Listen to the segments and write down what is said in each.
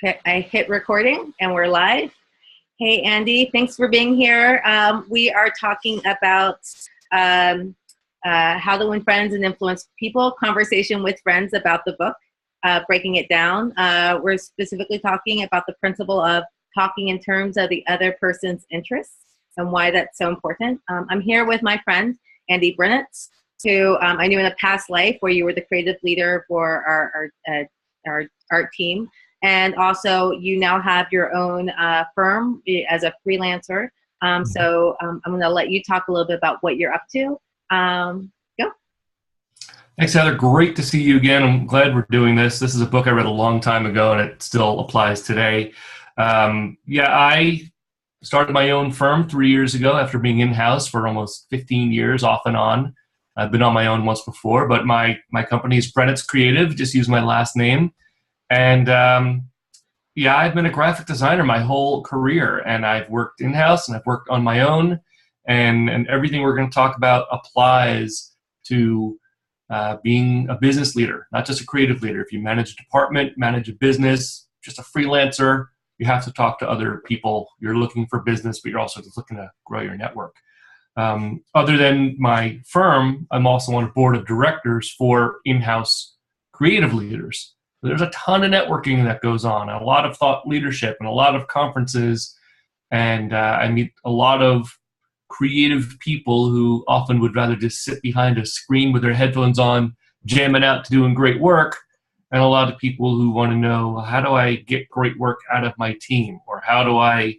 I hit recording and we're live. Hey, Andy, thanks for being here. We are talking about how to win friends and influence people, conversation with friends about the book, breaking it down. We're specifically talking about the principle of talking in terms of the other person's interests and why that's so important. I'm here with my friend, Andy Brenits, who I knew in a past life where you were the creative leader for our art team. And also you now have your own firm as a freelancer. So I'm gonna let you talk a little bit about what you're up to. Go. Thanks, Heather. Great to see you again. I'm glad we're doing this. This is a book I read a long time ago and it still applies today. I started my own firm 3 years ago after being in-house for almost 15 years off and on. I've been on my own once before, but my company is Brenits Creative, just use my last name. And I've been a graphic designer my whole career, and I've worked in-house and I've worked on my own, and everything we're going to talk about applies to being a business leader, not just a creative leader. If you manage a department, manage a business, just a freelancer, you have to talk to other people. You're looking for business, but you're also just looking to grow your network. Other than my firm, I'm also on a board of directors for in-house creative leaders. So there's a ton of networking that goes on, a lot of thought leadership and a lot of conferences. And I meet a lot of creative people who often would rather just sit behind a screen with their headphones on, jamming out to doing great work. And a lot of people who want to know, how do I get great work out of my team? Or how do I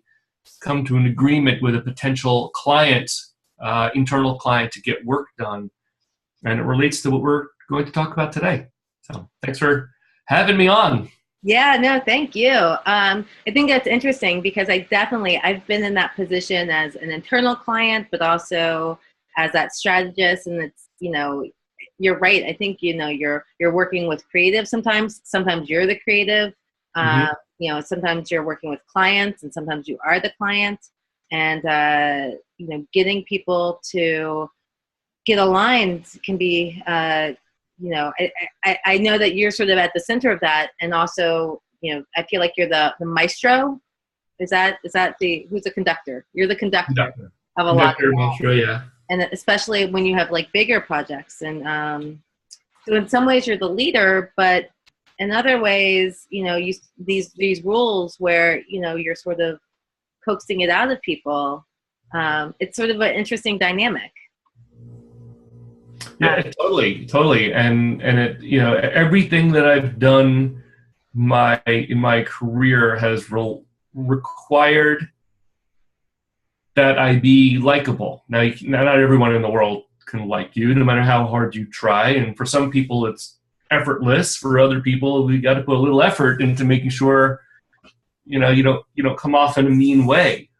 come to an agreement with a potential client, internal client, to get work done? And it relates to what we're going to talk about today. So thanks for having me on. Yeah, no, thank you. I think that's interesting because I've been in that position as an internal client, but also as that strategist. And it's, you're right. I think, you're working with creative sometimes you're the creative, sometimes you're working with clients and sometimes you are the client, and, getting people to get aligned can be, I know that you're sort of at the center of that. And also, I feel like you're the maestro. Who's the conductor? You're the conductor of a lot of that. Maestro, yeah. And especially when you have like bigger projects. And so in some ways you're the leader, but in other ways, these rules where, you're sort of coaxing it out of people. It's sort of an interesting dynamic. Yeah, totally. And it, everything that I've done in my career has required that I be likable. Now, not everyone in the world can like you, no matter how hard you try. And for some people, it's effortless. For other people, we got to put a little effort into making sure, you don't come off in a mean way.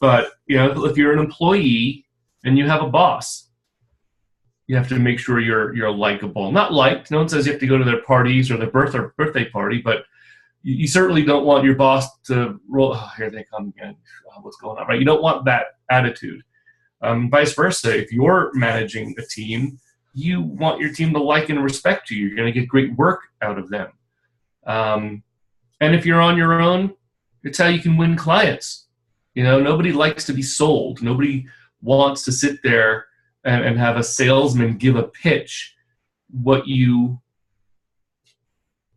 But if you're an employee and you have a boss, you have to make sure you're likable. Not liked. No one says you have to go to their parties or their birthday party, but you certainly don't want your boss to roll, oh, here they come again. Oh, what's going on, right? You don't want that attitude. Vice versa, if you're managing a team, you want your team to like and respect you. You're going to get great work out of them. And if you're on your own, it's how you can win clients. Nobody likes to be sold. Nobody wants to sit there and have a salesman give a pitch. What you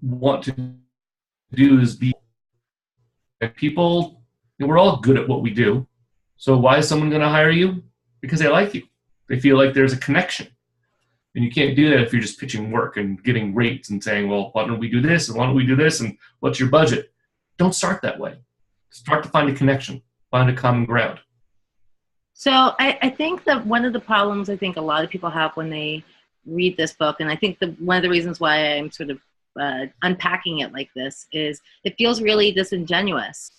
want to do is be people. We're all good at what we do. So why is someone going to hire you? Because they like you. They feel like there's a connection. And you can't do that if you're just pitching work and getting rates and saying, well, why don't we do this? And why don't we do this? And what's your budget? Don't start that way. Start to find a connection, find a common ground. So I think that one of the problems I think a lot of people have when they read this book, and I think one of the reasons why I'm sort of unpacking it like this, is it feels really disingenuous,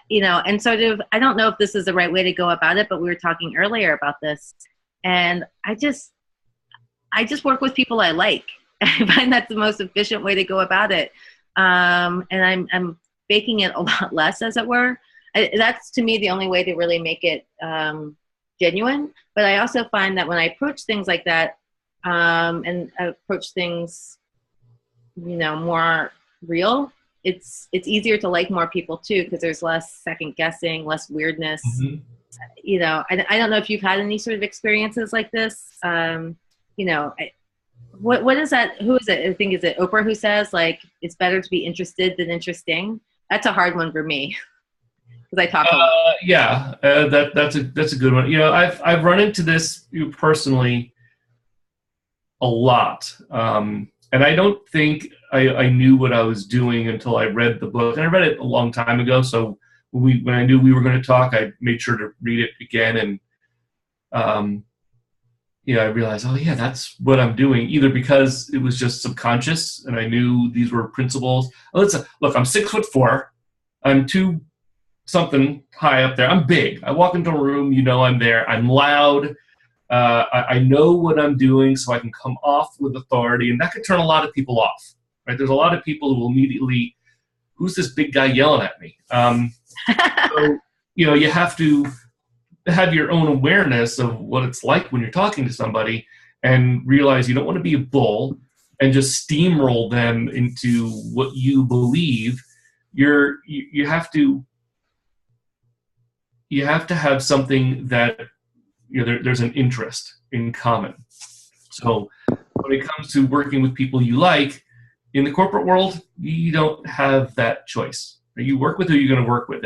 and sort of, I don't know if this is the right way to go about it, but we were talking earlier about this, and I just work with people I like. I find that's the most efficient way to go about it, and I'm baking it a lot less, as it were. That's, to me, the only way to really make it genuine. But I also find that when I approach things like that, and approach things, more real, it's easier to like more people too, because there's less second guessing, less weirdness. Mhm. You know, I don't know if you've had any sort of experiences like this. You know, what is that? Who is it? I think, is it Oprah who says, like, it's better to be interested than interesting? That's a hard one for me because I talk a lot. Yeah, that's a good one. You know, I've run into this personally a lot, and I don't think I knew what I was doing until I read the book, and I read it a long time ago. So when I knew we were going to talk, I made sure to read it again, and you know, I realized, oh yeah, that's what I'm doing. Either because it was just subconscious, and I knew these were principles. Look, I'm 6'4", I'm 2 something high up there. I'm big. I walk into a room, you know, I'm there. I'm loud. I know what I'm doing, so I can come off with authority, and that can turn a lot of people off. Right? There's a lot of people who will immediately, who's this big guy yelling at me? So, you know, you have to have your own awareness of what it's like when you're talking to somebody, and realize you don't want to be a bull and just steamroll them into what you believe. You have to have something that, you know, there's an interest in common. So when it comes to working with people you like, in the corporate world, you don't have that choice. You work with who you're going to work with.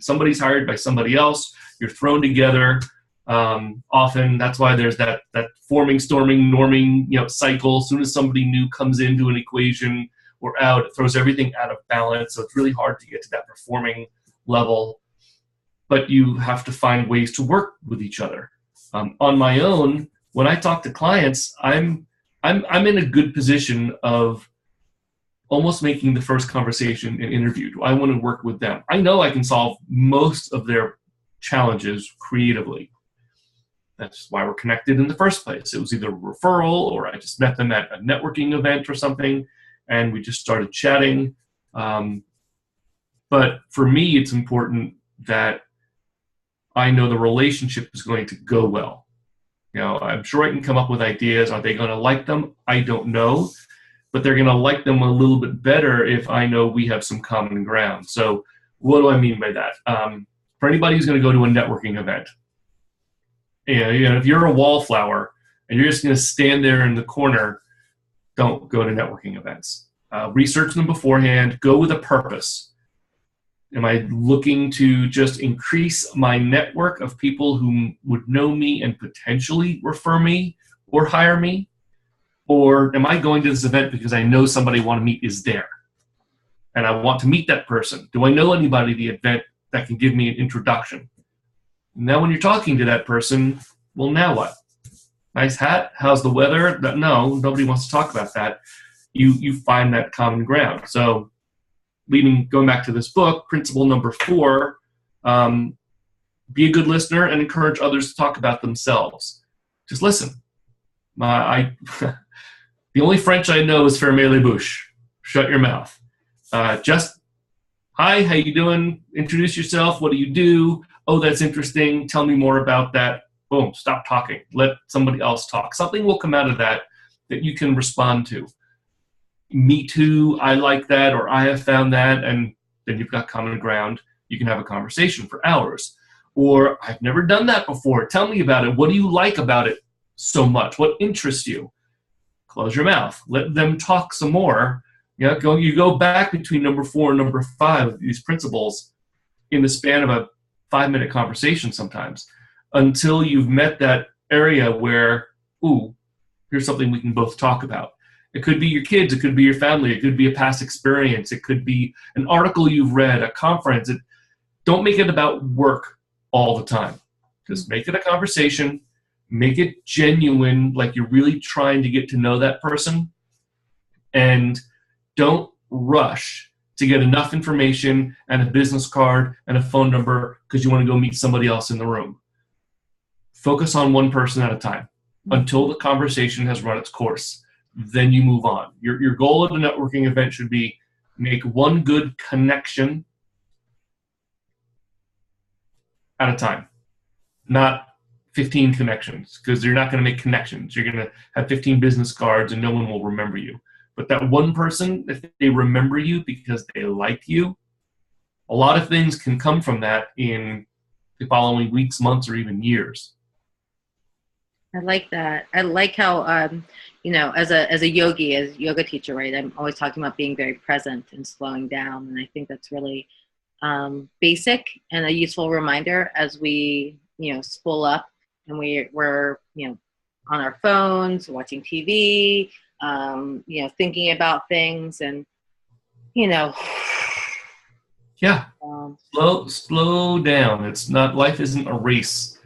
Somebody's hired by somebody else. You're thrown together. Often that's why there's that forming, storming, norming, you know, cycle. As soon as somebody new comes into an equation or out, it throws everything out of balance. So it's really hard to get to that performing level. But you have to find ways to work with each other. On my own, when I talk to clients, I'm in a good position of almost making the first conversation an interview. Do I want to work with them? I know I can solve most of their challenges creatively. That's why we're connected in the first place. It was either a referral, or I just met them at a networking event or something, and we just started chatting. But for me, it's important that I know the relationship is going to go well. You know, I'm sure I can come up with ideas. Are they going to like them? I don't know. But they're going to like them a little bit better if I know we have some common ground. So what do I mean by that? For anybody who's going to go to a networking event, you know, if you're a wallflower and you're just going to stand there in the corner, don't go to networking events. Research them beforehand. Go with a purpose. Am I looking to just increase my network of people who would know me and potentially refer me or hire me? Or am I going to this event because I know somebody I want to meet is there, and I want to meet that person? Do I know anybody at the event that can give me an introduction? Now when you're talking to that person, well, now what? Nice hat? How's the weather? No, nobody wants to talk about that. You find that common ground. So going back to this book, principle number 4, be a good listener and encourage others to talk about themselves. Just listen. The only French I know is fermez la bouche. Shut your mouth. Just, hi, how you doing? Introduce yourself. What do you do? Oh, that's interesting. Tell me more about that. Boom, stop talking. Let somebody else talk. Something will come out of that you can respond to. Me too, I like that, or I have found that, and then you've got common ground. You can have a conversation for hours. Or, I've never done that before. Tell me about it. What do you like about it so much? What interests you? Close your mouth. Let them talk some more. You go back between number 4 and number 5 of these principles in the span of a 5-minute conversation sometimes, until you've met that area where, ooh, here's something we can both talk about. It could be your kids. It could be your family. It could be a past experience. It could be an article you've read, a conference. Don't make it about work all the time. Just make it a conversation. Make it genuine, like you're really trying to get to know that person. And don't rush to get enough information and a business card and a phone number because you want to go meet somebody else in the room. Focus on one person at a time until the conversation has run its course. Then you move on. Your goal at a networking event should be make one good connection at a time, not 15 connections, because you're not going to make connections. You're going to have 15 business cards and no one will remember you. But that one person, if they remember you because they like you, a lot of things can come from that in the following weeks, months, or even years. I like that. I like how, as a yoga teacher, right? I'm always talking about being very present and slowing down. And I think that's really basic and a useful reminder as we, spool up and we're on our phones, watching TV, thinking about things and, Yeah. Slow down. It's not, life isn't a race.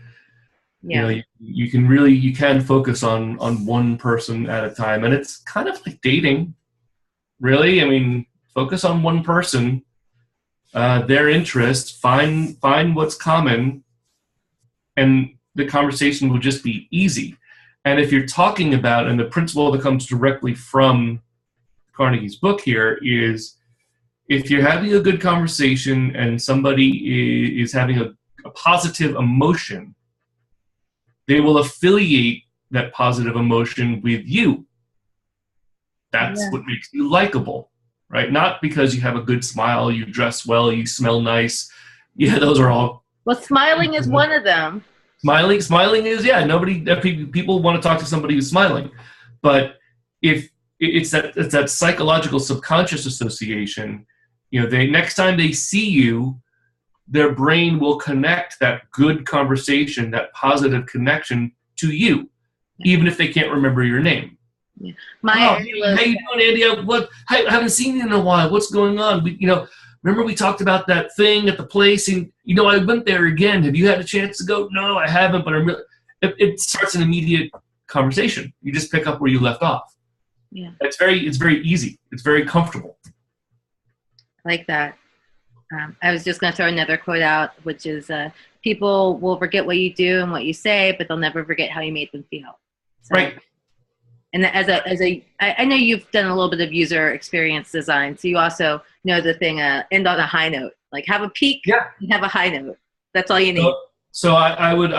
Yeah. You can focus on one person at a time, and it's kind of like dating, really. I mean, focus on one person, their interests, find what's common, and the conversation will just be easy. And if you're talking about, and the principle that comes directly from Carnegie's book here is, if you're having a good conversation and somebody is having a positive emotion, they will affiliate that positive emotion with you. That's what makes you likable, right? Not because you have a good smile, you dress well, you smell nice. Yeah, those are all. Well, smiling is one of them. Smiling is, people want to talk to somebody who's smiling. But if it's that psychological subconscious association, next time they see you, their brain will connect that good conversation, that positive connection to you, even if they can't remember your name. Yeah. How you doing, Andy? I haven't seen you in a while. What's going on? Remember we talked about that thing at the place, and I went there again. Have you had a chance to go? No, I haven't, but I'm really. It starts an immediate conversation. You just pick up where you left off. Yeah, it's very easy. It's very comfortable. I like that. I was just going to throw another quote out, which is, people will forget what you do and what you say, but they'll never forget how you made them feel. So, right. And I know you've done a little bit of user experience design, so you also know the thing, end on a high note. Like, have a peak and have a high note. That's all you need. So I would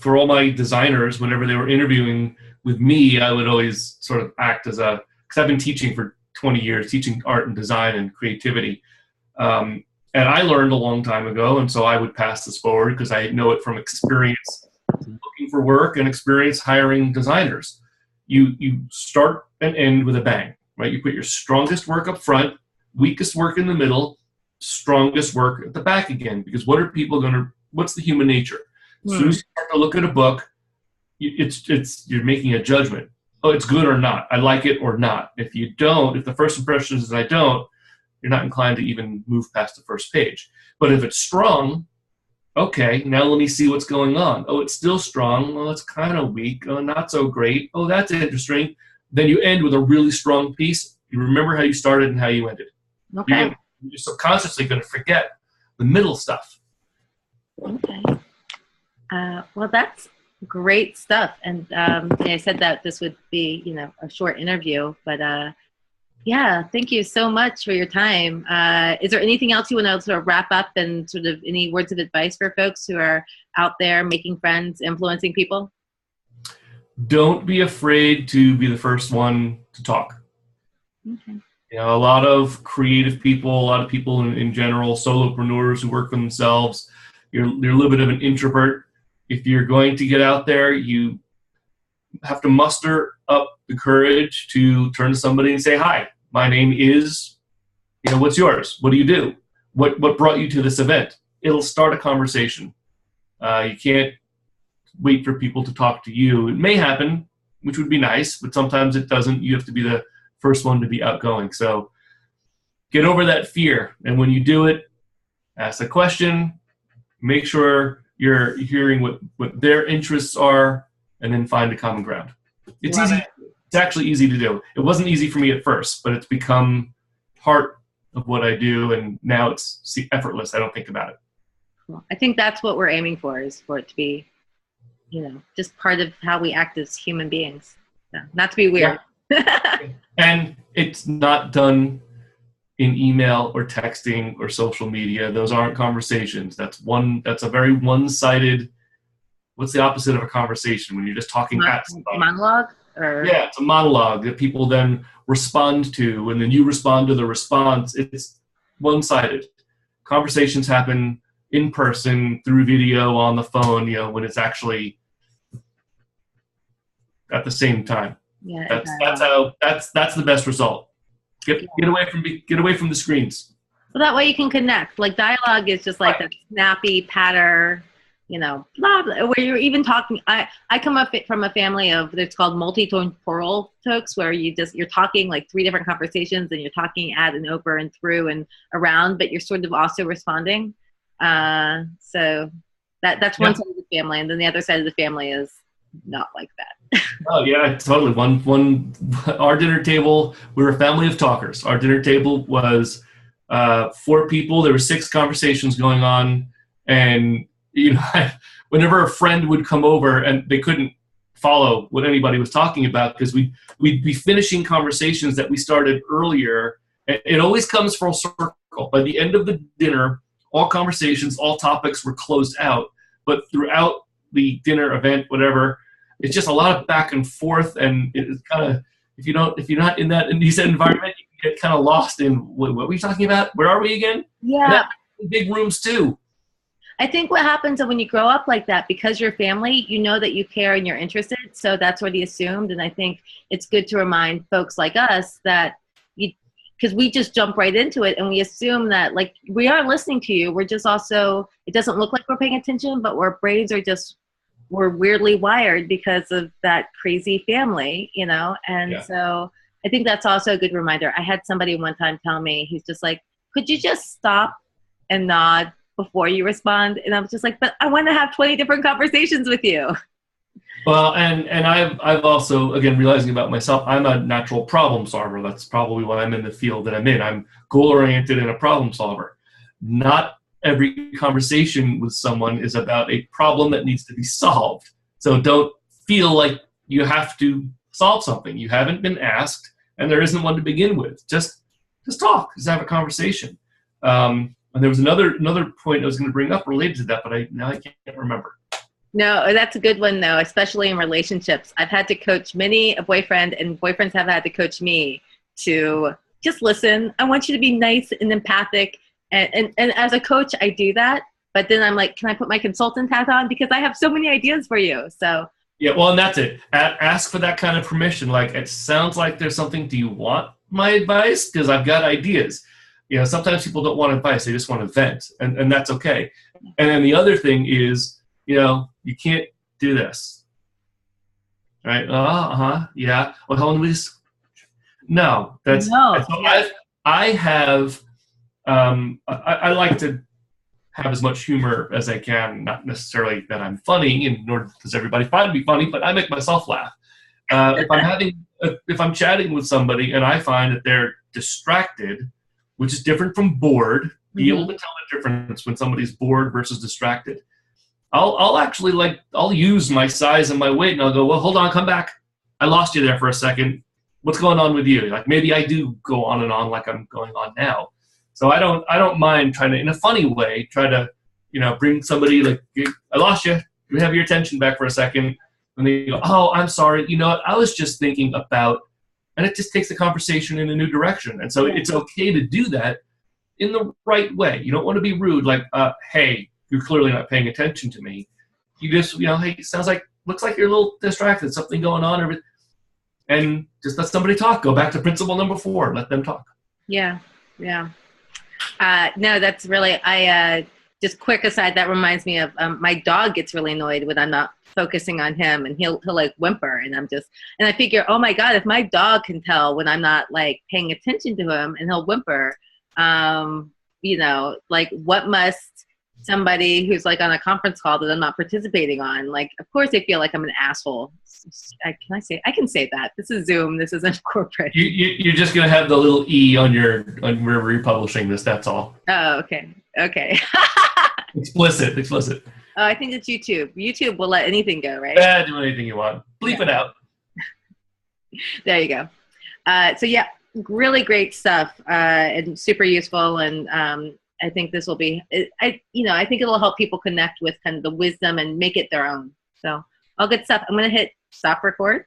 for all my designers, whenever they were interviewing with me, I would always sort of act as because I've been teaching for 20 years, teaching art and design and creativity. And I learned a long time ago, and so I would pass this forward because I know it from experience looking for work and experience hiring designers. You start and end with a bang, right? You put your strongest work up front, weakest work in the middle, strongest work at the back again, because what's the human nature? As soon as you start to look at a book, you're making a judgment. Oh, it's good or not. I like it or not. If the first impression is I don't, you're not inclined to even move past the first page. But if it's strong, okay, now let me see what's going on. Oh, it's still strong. Well, it's kind of weak. Oh, not so great. Oh, that's interesting. Then you end with a really strong piece. You remember how you started and how you ended. Okay. You're subconsciously going to forget the middle stuff. Okay. Well, that's great stuff. And I said that this would be, a short interview, but thank you so much for your time. Is there anything else you want to sort of wrap up and sort of any words of advice for folks who are out there making friends, influencing people? Don't be afraid to be the first one to talk. Okay. A lot of creative people, a lot of people in general, solopreneurs who work for themselves, you're a little bit of an introvert. If you're going to get out there, you have to muster up the courage to turn to somebody and say, hi, my name is, what's yours? What do you do? What brought you to this event? It'll start a conversation. You can't wait for people to talk to you. It may happen, which would be nice, but sometimes it doesn't. You have to be the first one to be outgoing. So get over that fear. And when you do it, ask a question, make sure you're hearing what their interests are, and then find a common ground. It's easy. It's actually easy to do. It wasn't easy for me at first, but it's become part of what I do, and now it's effortless. I don't think about it. Cool. I think that's what we're aiming for, is for it to be, just part of how we act as human beings. So, not to be weird. Yeah. And it's not done in email or texting or social media. Those aren't conversations. That's a very one-sided. What's the opposite of a conversation when you're just talking at somebody? Monologue? or Yeah, it's a monologue that people then respond to, and then you respond to the response. It's one-sided. Conversations happen in person, through video, on the phone, when it's actually at the same time. yeah, That's the best result. Get away from the screens. So that way you can connect. Like dialogue is just like Right. that snappy patter, blah, blah, where you're even talking. I come up from a family of, it's called multi-temporal folks, where you're talking like 3 different conversations and you're talking at and over and through and around, but you're sort of also responding. So that's one side of the family. And then the other side of the family is not like that. Oh yeah, totally. Our dinner table, we were a family of talkers. Our dinner table was 4 people. There were 6 conversations going on, and whenever a friend would come over and they couldn't follow what anybody was talking about, because we'd be finishing conversations that we started earlier. It always comes full circle. By the end of the dinner, all conversations, all topics were closed out. But throughout the dinner event, whatever, it's just a lot of back and forth, and it's kind of, if you're not in that environment, you can get kind of lost in what were we talking about? Where are we again? Yeah. In big rooms too. I think what happens when you grow up like that, because you're family, you know that you care and you're interested. So that's already assumed. And I think it's good to remind folks like us that because we just jump right into it and we assume that like we are listening to you. We're just also, it doesn't look like we're paying attention, but our brains are we're weirdly wired because of that crazy family, And so I think that's also a good reminder. I had somebody one time tell me, he's just like, could you just stop and nod before you respond? And I was just like, but I want to have 20 different conversations with you. Well, and I've also, again, realizing about myself, I'm a natural problem solver. That's probably why I'm in the field that I'm in. I'm goal-oriented and a problem solver. Not every conversation with someone is about a problem that needs to be solved. So don't feel like you have to solve something. You haven't been asked, and there isn't one to begin with. Just talk. Just have a conversation. And there was another point I was going to bring up related to that, but I can't remember. No, that's a good one, though, especially in relationships. I've had to coach many a boyfriend, and boyfriends have had to coach me to just listen. I want you to be nice and empathic. And as a coach, I do that. But then I'm like, can I put my consultant hat on? Because I have so many ideas for you. So yeah, well, and that's it. Ask for that kind of permission. Like, it sounds like there's something. Do you want my advice? Because I've got ideas. Sometimes people don't want advice. They just want to vent. And that's okay. And then the other thing is, you can't do this. Right? Yeah. Well, hold on, please. No, that's no. So I have. I like to have as much humor as I can. Not necessarily that I'm funny, and nor does everybody find me funny, but I make myself laugh. If I'm chatting with somebody and I find that they're distracted, which is different from bored, be able to tell the difference when somebody's bored versus distracted. I'll use my size and my weight, and I'll go, well, hold on, come back. I lost you there for a second. What's going on with you? Like, maybe I do go on and on like I'm going on now. So I don't mind trying to, in a funny way, try to, bring somebody like, I lost you. You have your attention back for a second. And they go, oh, I'm sorry. You know what? I was just thinking about, and it just takes the conversation in a new direction. And so it's okay to do that in the right way. You don't want to be rude, like, hey, you're clearly not paying attention to me. You just, hey, looks like you're a little distracted, something going on, and just let somebody talk. Go back to principle number 4, let them talk. Yeah. No, that's really, just quick aside, that reminds me of my dog gets really annoyed when I'm not focusing on him, and he'll like whimper, and I figure, oh my God, if my dog can tell when I'm not like paying attention to him and he'll whimper, like what must somebody who's like on a conference call that I'm not participating on, like, of course they feel like I'm an asshole. I can say that. This is Zoom. This isn't corporate. You're just going to have the little E on wherever you're publishing this. That's all. Oh, okay. Explicit. Oh, I think it's YouTube. YouTube will let anything go, right? Yeah, do anything you want. Bleep it out. There you go. So yeah, really great stuff, and super useful. And I think this will be, I think it'll help people connect with kind of the wisdom and make it their own. So all good stuff. I'm going to hit stop record.